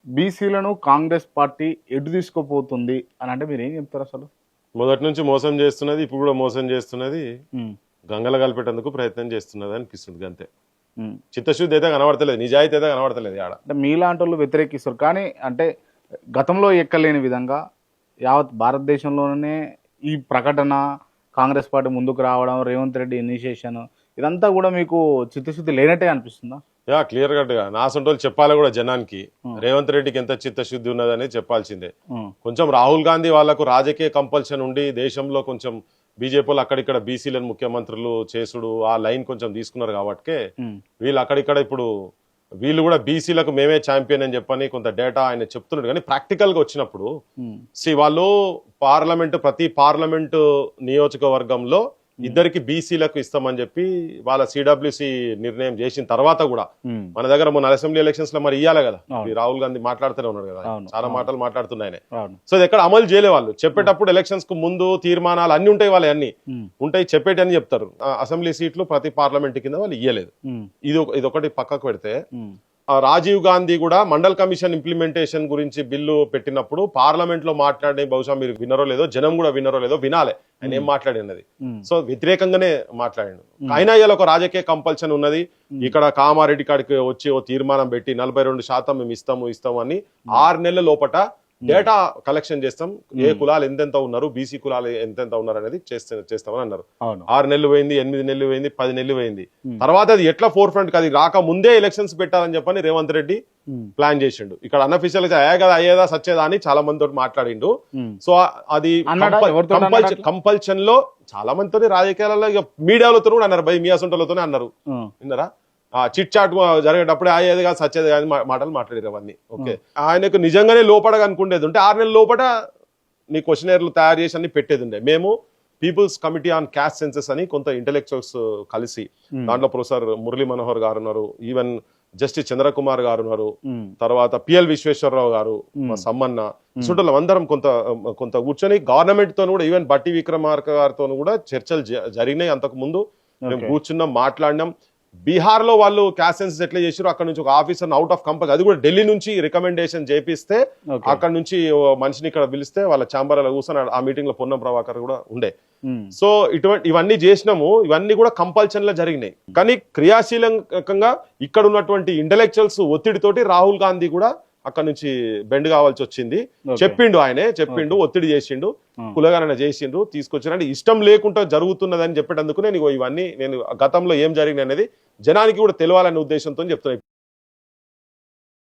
బీసీలను కాంగ్రెస్ పార్టీ ఎటు తీసుకుపోతుంది అని అంటే మీరు ఏం చెప్తారు అసలు? మొదటి నుంచి మోసం చేస్తున్నది, ఇప్పుడు కూడా మోసం చేస్తున్నది, ఉమ్, గంగల కలిపేటందుకు ప్రయత్నం చేస్తున్నది అనిపిస్తుంది అంతే. ఉమ్. చిత్తశుద్ధి అయితే కనబడతలేదు, నిజాయితీ అయితే కనబడతలేదు ఆడ. అంటే మీలాంటి వాళ్ళు వ్యతిరేకిస్తారు కానీ అంటే గతంలో ఎక్కలేని విధంగా యావత్ భారతదేశంలోనే ఈ ప్రకటన కాంగ్రెస్ పార్టీ ముందుకు రావడం, రేవంత్ రెడ్డి ఇనిషియేషన్ ఇదంతా కూడా మీకు చిత్తశుద్ధి లేనట్టే అనిపిస్తుందా? క్లియర్ కట్గా నా సొంటోళ్ళు చెప్పాలి కూడా జనానికి. ఉమ్. రేవంత్ రెడ్డికి ఎంత చిత్తశుద్ధి ఉన్నదని చెప్పాల్సిందే. ఉమ్, కొంచెం రాహుల్ గాంధీ వాళ్లకు రాజకీయ కంపల్షన్ ఉండి దేశంలో కొంచెం బీజేపీలు అక్కడిక్కడ బీసీలను ముఖ్యమంత్రులు చేసుడు ఆ లైన్ కొంచెం తీసుకున్నారు కాబట్టి ఉమ్, వీళ్ళు అక్కడిక్కడ ఇప్పుడు వీళ్ళు కూడా బీసీలకు మేమే ఛాంపియన్ అని చెప్పని కొంత డేటా ఆయన చెప్తున్నాడు. కానీ ప్రాక్టికల్ గా వచ్చినప్పుడు ఉమ్, వాళ్ళు ప్రతి పార్లమెంటు నియోజకవర్గంలో ఇద్దరికి బీసీలకు ఇస్తామని చెప్పి వాళ్ళ సిడబ్ల్యూసి నిర్ణయం చేసిన తర్వాత కూడా ఉమ్. మన దగ్గర మొన్న అసెంబ్లీ ఎలక్షన్స్ లో మరి ఇయ్యాలి కదా. అవును. ఈ రాహుల్ గాంధీ మాట్లాడుతూనే ఉన్నాడు కదా, అవును. చాలా అవును. మాటలు మాట్లాడుతున్నాయనే. అవును. సో ఇది ఎక్కడ అమలు చేయలే వాళ్ళు. చెప్పేటప్పుడు ఎలక్షన్స్ కు ముందు తీర్మానాలు అన్ని ఉంటాయి, వాళ్ళు అన్ని ఉమ్, ఉంటాయి, చెప్పేటని చెప్తారు. అసెంబ్లీ సీట్లు ప్రతి పార్లమెంట్ కింద వాళ్ళు ఇయ్యలేదు. ఉమ్, ఇదొకటి పక్కకు పెడితే ఉమ్, రాజీవ్ గాంధీ కూడా మండల్ కమిషన్ ఇంప్లిమెంటేషన్ గురించి బిల్లు పెట్టినప్పుడు పార్లమెంట్ లో మాట్లాడే, బహుశా మీరు వినరో లేదో, జనం కూడా వినరో లేదో, వినాలి ఆయన ఏం మాట్లాడినది. ఉమ్, సో వ్యతిరేకంగానే మాట్లాడాడు. అయినా ఇలా ఒక రాజకీయ కంపల్షన్ ఉన్నది. ఇక్కడ కామారెడ్డి కాడికి వచ్చి ఓ తీర్మానం పెట్టి 42% మేము ఇస్తాము అని 6 నెలల లోపట డేటా కలెక్షన్ చేస్తాం, ఏ కులాలు ఎంతెంత ఉన్నారు, బీసీ కులాలు ఎంతెంత ఉన్నారు అనేది చేస్తామని అన్నారు. అవును. 6 నెలలు పోయింది, 8 నెలలు పోయింది, 10 నెలలు పోయింది. తర్వాత అది ఎట్లా ఫోర్ ఫ్రంట్ అది రాక ముందే ఎలక్షన్స్ పెట్టాలని చెప్పని రేవంత్ రెడ్డి ఉమ్, ప్లాన్ చేసిండు. ఇక్కడ అన్అఫీషియల్ గా అయ్యేదా సచ్చేదా అని చాలా మందితో మాట్లాడిండు. ఉమ్. సో అది అన్నాడా? ఎవరితో అన్నాడు అట్లా? కంపల్షన్ లో చాలా మందితో రాజకీయాలలో ఇక మీడియాలతో కూడా అన్నారు, భయ మీ అసంటోళ్ళతోనే అన్నారు. ఉమ్, విన్నారా? చిట్ చాట్ జరిగేటప్పుడే అయ్యేది కాదు సచ్చేది కాదు మాటలు మాట్లాడారు అవన్నీ. ఓకే, ఆయనకు నిజంగానే లోపడగా అనుకునేది ఉంటే 6 నెలల లోపల నీ క్వశ్చనర్లు తయారు చేసి అన్ని పెట్టేది ఉండే. మేము people's committee on caste census అని కొంత ఇంటెలెక్చువల్స్ కలిసి, దాంట్లో ప్రొఫెసర్ మురళీ మనోహర్ గారు ఉన్నారు, ఈవెన్ జస్టిస్ చంద్రకుమార్ గారు ఉన్నారు, ఉమ్, తర్వాత పిఎల్ విశ్వేశ్వరరావు గారు, మా సమ్మన్న, ఇసుంటోళ్ళం అందరం కొంత కూర్చొని గవర్నమెంట్ తో కూడా, ఈవెన్ బట్టి విక్రమార్క గారితో కూడా చర్చలు జరిగినాయి. అంతకు ముందు మేము కూర్చున్నాం, మాట్లాడినాం. బీహార్ లో వాళ్ళు క్యాస్ట్ సెన్సస్ ఎట్లా చేసారు, అక్కడ నుంచి ఒక ఆఫీసర్ అవుట్ ఆఫ్ కంపల్, అది కూడా ఢిల్లీ నుంచి రికమెండేషన్ చేపిస్తే అక్కడ నుంచి మనిషిని ఇక్కడ పిలిస్తే వాళ్ళ ఛాంబర్ లో కూర్చొని ఆ మీటింగ్ లో పొన్నం ప్రభాకర్ కూడా ఉండే. సో ఇవన్నీ చేసినాము, ఇవన్నీ కూడా కంపల్షన్ లో జరిగినాయి. కానీ క్రియాశీలకంగా ఇక్కడ ఉన్నటువంటి ఇంటెలెక్చువల్స్ ఒత్తిడితోటి రాహుల్ గాంధీ కూడా అక్కడ నుంచి బెండ్ కావాల్సి వచ్చింది. చెప్పిండు, ఒత్తిడి చేసిండు, కులగణన చేసిండు, తీసుకొచ్చారంటే ఇష్టం లేకుండా జరుగుతున్నదని చెప్పేటందుకు నేను ఇవన్నీ గతంలో ఏం జరిగింది అనేది జనానికి కూడా తెలియాలనే ఉద్దేశంతో చెప్తున్నాను.